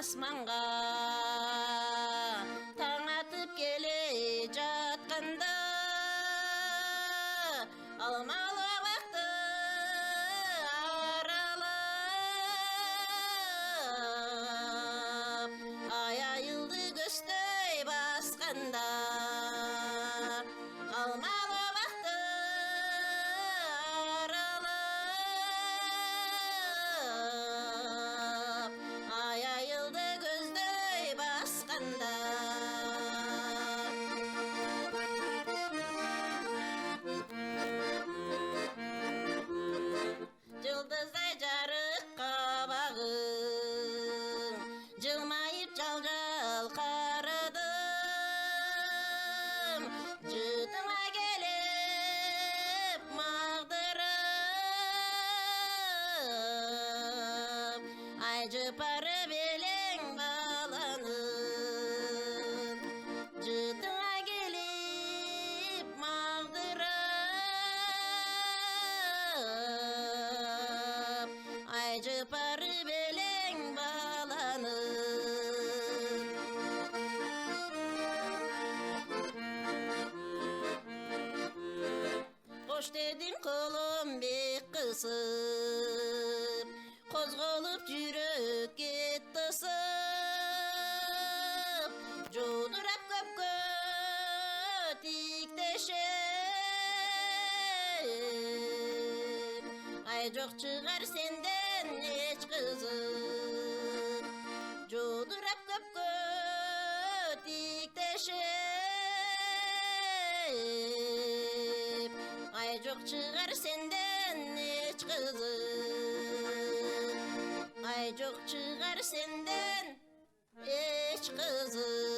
асманға таң атып келе жатқанда алмалы бақты аралап аяйылды көстей басқанда алмалы бақты аралап аяйылды көздей басқанда Жылдыздай жарық қабағың жылмайып жал-жал қарадым жытыма келіп мағдырып ай жыпары белең баланың жытыма келіп мағдырып ай жыпары белең баланың қош дедім қолым бек қысып қозғалып жүрек кетті ысып жудырап көпке тиктешіп ай жоқ шығар сенден еш қызық жудырап көпке тиктешіп ай жоқ шығар сенден еш қызық ай жоқ шығар сенден еш қызық